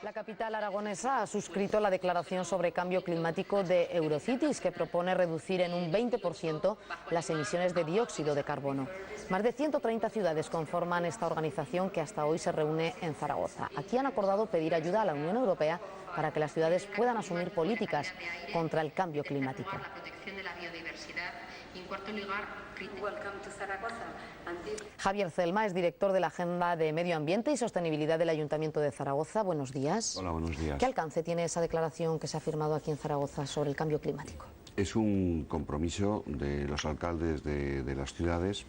La capital aragonesa ha suscrito la declaración sobre cambio climático de Eurocities, que propone reducir en un 20% las emisiones de dióxido de carbono. Más de 130 ciudades conforman esta organización que hasta hoy se reúne en Zaragoza. Aquí han acordado pedir ayuda a la Unión Europea para que las ciudades puedan asumir políticas contra el cambio climático. Javier Celma es director de la Agenda de Medio Ambiente y Sostenibilidad del Ayuntamiento de Zaragoza. Buenos días. Hola, buenos días. ¿Qué alcance tiene esa declaración que se ha firmado aquí en Zaragoza sobre el cambio climático? Es un compromiso de los alcaldes de las ciudades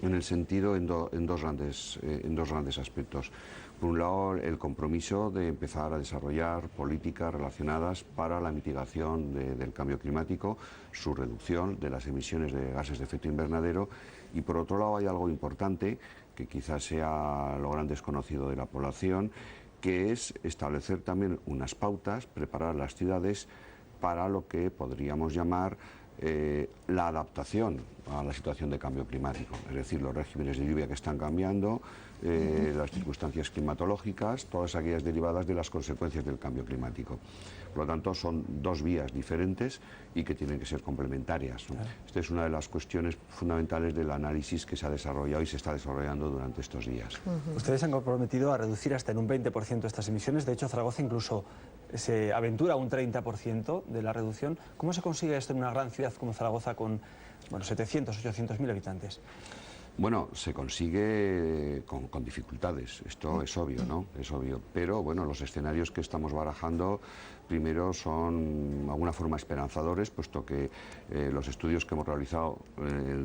en el sentido en dos grandes aspectos. Por un lado, el compromiso de empezar a desarrollar políticas relacionadas para la mitigación del cambio climático, su reducción de las emisiones de gases de efecto invernadero, y por otro lado hay algo importante que quizás sea lo gran desconocido de la población, que es establecer también unas pautas, preparar las ciudades para lo que podríamos llamar la adaptación a la situación de cambio climático, es decir, los regímenes de lluvia que están cambiando, las circunstancias climatológicas, todas aquellas derivadas de las consecuencias del cambio climático. Por lo tanto, son dos vías diferentes y que tienen que ser complementarias, ¿no? Esta es una de las cuestiones fundamentales del análisis que se ha desarrollado y se está desarrollando durante estos días. Ustedes se han comprometido a reducir hasta en un 20% estas emisiones. De hecho, Zaragoza incluso se aventura un 30% de la reducción. ¿Cómo se consigue esto en una gran ciudad como Zaragoza con 700, 800.000 habitantes? Bueno, se consigue con dificultades, esto es obvio, ¿no? Es obvio, pero bueno, los escenarios que estamos barajando primero son de alguna forma esperanzadores, puesto que los estudios que hemos realizado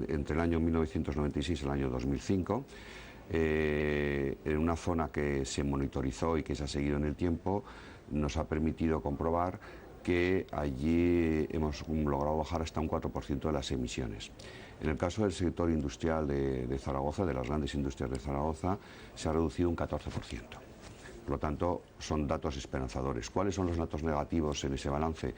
entre el año 1996 y el año 2005, en una zona que se monitorizó y que se ha seguido en el tiempo, nos ha permitido comprobar que allí hemos logrado bajar hasta un 4% de las emisiones. En el caso del sector industrial de Zaragoza, de las grandes industrias de Zaragoza, se ha reducido un 14%. Por lo tanto, son datos esperanzadores. ¿Cuáles son los datos negativos en ese balance?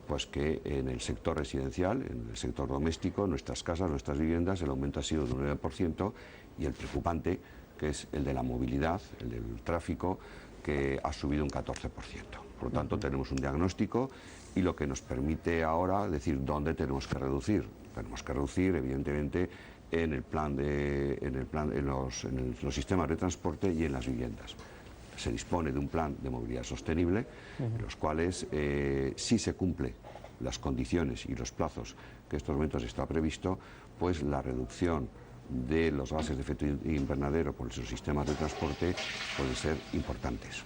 Pues que en el sector residencial, en el sector doméstico, en nuestras casas, nuestras viviendas, el aumento ha sido de un 9%, y el preocupante, que es el de la movilidad, el del tráfico, que ha subido un 14%. Por lo tanto, tenemos un diagnóstico y lo que nos permite ahora decir dónde tenemos que reducir. Tenemos que reducir, evidentemente, en los sistemas de transporte y en las viviendas. Se dispone de un plan de movilidad sostenible, en los cuales, si se cumplen las condiciones y los plazos que en estos momentos está previsto, pues la reducción de los gases de efecto invernadero por esos sistemas de transporte pueden ser importantes.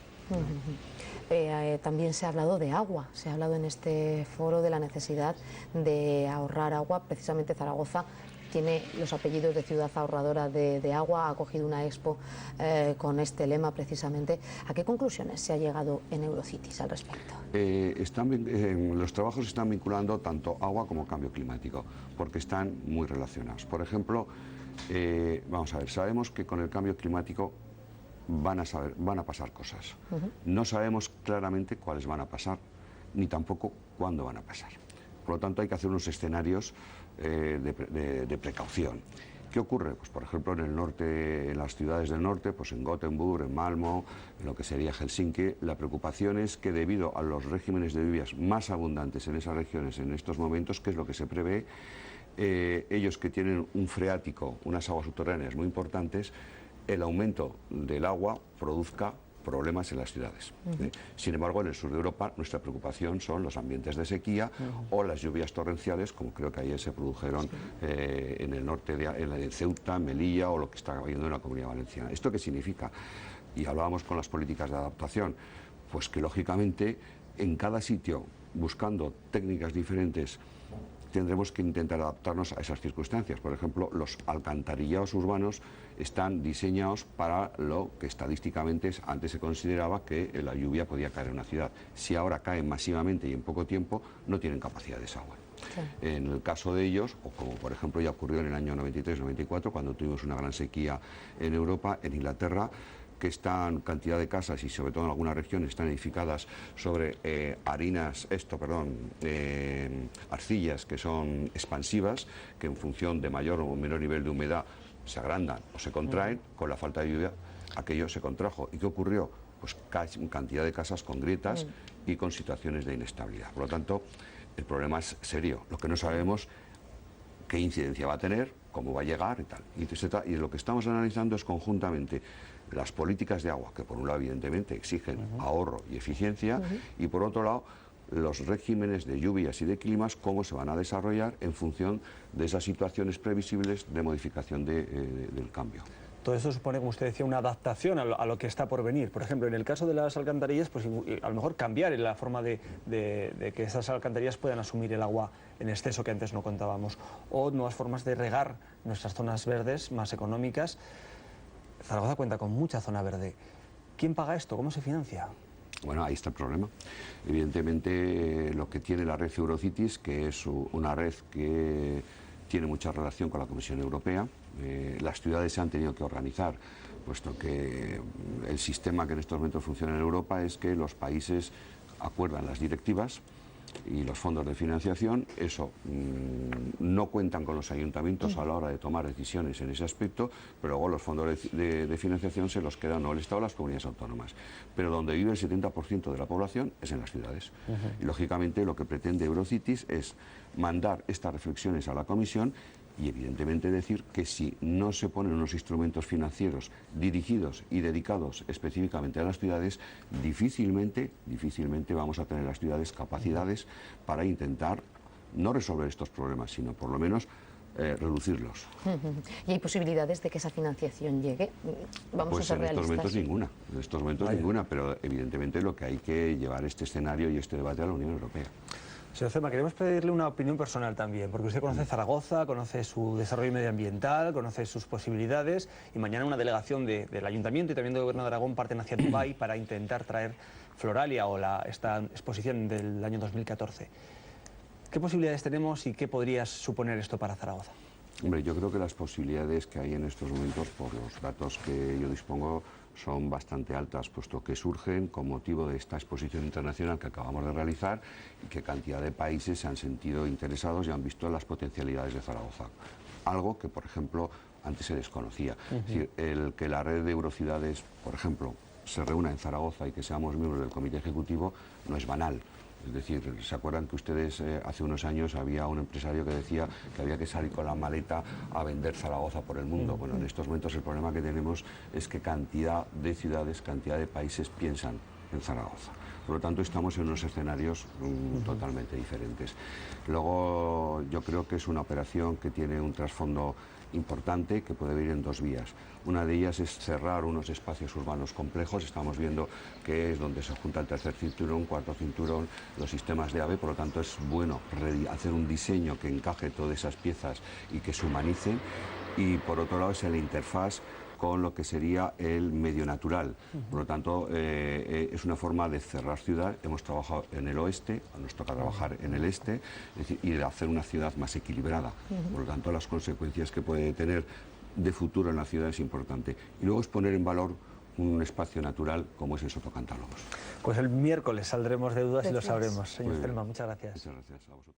También se ha hablado de agua, se ha hablado en este foro de la necesidad de ahorrar agua. Precisamente Zaragoza tiene los apellidos de ciudad ahorradora de agua, ha acogido una expo con este lema precisamente. ¿A qué conclusiones se ha llegado en Eurocities al respecto? Los trabajos están vinculando tanto agua como cambio climático, porque están muy relacionados. Por ejemplo, vamos a ver, sabemos que con el cambio climático van a pasar cosas. No sabemos claramente cuáles van a pasar, ni tampoco cuándo van a pasar. Por lo tanto, hay que hacer unos escenarios de precaución. ¿Qué ocurre? Pues, por ejemplo, en el norte, en las ciudades del norte, pues en Gothenburg, en Malmö, en lo que sería Helsinki, la preocupación es que debido a los regímenes de lluvias más abundantes en esas regiones en estos momentos, que es lo que se prevé, ellos que tienen un freático, unas aguas subterráneas muy importantes, el aumento del agua produzca problemas en las ciudades. Sin embargo, en el sur de Europa nuestra preocupación son los ambientes de sequía o las lluvias torrenciales, como creo que ayer se produjeron en el norte, en Ceuta, Melilla, o lo que está habiendo en la Comunidad Valenciana. ¿Esto qué significa? Y hablábamos con las políticas de adaptación, pues que lógicamente en cada sitio, buscando técnicas diferentes, tendremos que intentar adaptarnos a esas circunstancias. Por ejemplo, los alcantarillados urbanos están diseñados para lo que estadísticamente antes se consideraba que la lluvia podía caer en una ciudad. Si ahora caen masivamente y en poco tiempo, no tienen capacidad de desagüe. Sí. En el caso de ellos, o como por ejemplo ya ocurrió en el año 93-94, cuando tuvimos una gran sequía en Europa, en Inglaterra, que están cantidad de casas y sobre todo en algunas regiones están edificadas sobre arcillas que son expansivas, que en función de mayor o menor nivel de humedad se agrandan o se contraen. Con la falta de lluvia aquello se contrajo. ¿Y qué ocurrió? pues cantidad de casas con grietas y con situaciones de inestabilidad. Por lo tanto, el problema es serio. Lo que no sabemos qué incidencia va a tener, cómo va a llegar y tal. Y lo que estamos analizando es conjuntamente las políticas de agua, que por un lado evidentemente exigen ahorro y eficiencia, y por otro lado los regímenes de lluvias y de climas, cómo se van a desarrollar en función de esas situaciones previsibles de modificación del cambio. Todo esto supone, como usted decía, una adaptación a lo que está por venir. Por ejemplo, en el caso de las alcantarillas, pues a lo mejor cambiar en la forma de que esas alcantarillas puedan asumir el agua en exceso que antes no contábamos. O nuevas formas de regar nuestras zonas verdes más económicas. Zaragoza cuenta con mucha zona verde. ¿Quién paga esto? ¿Cómo se financia? Bueno, ahí está el problema. Evidentemente, lo que tiene la red Eurocities, que es una red que tiene mucha relación con la Comisión Europea. Las ciudades se han tenido que organizar, puesto que el sistema que en estos momentos funciona en Europa es que los países acuerdan las directivas y los fondos de financiación. Eso no cuentan con los ayuntamientos a la hora de tomar decisiones en ese aspecto, pero luego los fondos de financiación se los quedan o el Estado o las comunidades autónomas. Pero donde vive el 70% de la población es en las ciudades. Y lógicamente lo que pretende Eurocities es mandar estas reflexiones a la Comisión y evidentemente decir que si no se ponen unos instrumentos financieros dirigidos y dedicados específicamente a las ciudades, difícilmente vamos a tener las ciudades capacidades para intentar no resolver estos problemas, sino por lo menos reducirlos. ¿Y hay posibilidades de que esa financiación llegue? Vamos a ser realistas. En estos momentos ninguna, pero evidentemente lo que hay que llevar este escenario y este debate a la Unión Europea. Señor Cema, queremos pedirle una opinión personal también, porque usted conoce Zaragoza, conoce su desarrollo medioambiental, conoce sus posibilidades, y mañana una delegación del Ayuntamiento y también del Gobierno de Aragón parten hacia Dubái para intentar traer Floralia o esta exposición del año 2014. ¿Qué posibilidades tenemos y qué podría suponer esto para Zaragoza? Hombre, yo creo que las posibilidades que hay en estos momentos, por los datos que yo dispongo, son bastante altas, puesto que surgen con motivo de esta exposición internacional que acabamos de realizar y que cantidad de países se han sentido interesados y han visto las potencialidades de Zaragoza. Algo que, por ejemplo, antes se desconocía. Es decir, el que la red de Eurociudades, por ejemplo, se reúna en Zaragoza y que seamos miembros del comité ejecutivo no es banal. Es decir, ¿se acuerdan que ustedes hace unos años había un empresario que decía que había que salir con la maleta a vender Zaragoza por el mundo? Bueno, en estos momentos el problema que tenemos es que cantidad de ciudades, cantidad de países piensan en Zaragoza. Por lo tanto, estamos en unos escenarios totalmente diferentes. Luego, yo creo que es una operación que tiene un trasfondo importante que puede ir en dos vías. Una de ellas es cerrar unos espacios urbanos complejos. Estamos viendo que es donde se junta el tercer cinturón, cuarto cinturón, los sistemas de AVE. Por lo tanto, es bueno hacer un diseño que encaje todas esas piezas y que se humanicen. Y por otro lado es la interfaz con lo que sería el medio natural. Por lo tanto, es una forma de cerrar ciudad. Hemos trabajado en el oeste, nos toca trabajar en el este, es decir, y de hacer una ciudad más equilibrada. Por lo tanto, las consecuencias que puede tener de futuro en la ciudad es importante. Y luego es poner en valor un espacio natural como es el Sotocántablos. Pues el miércoles saldremos de dudas y lo sabremos. Señor Celma, muchas gracias. Muchas gracias a vosotros.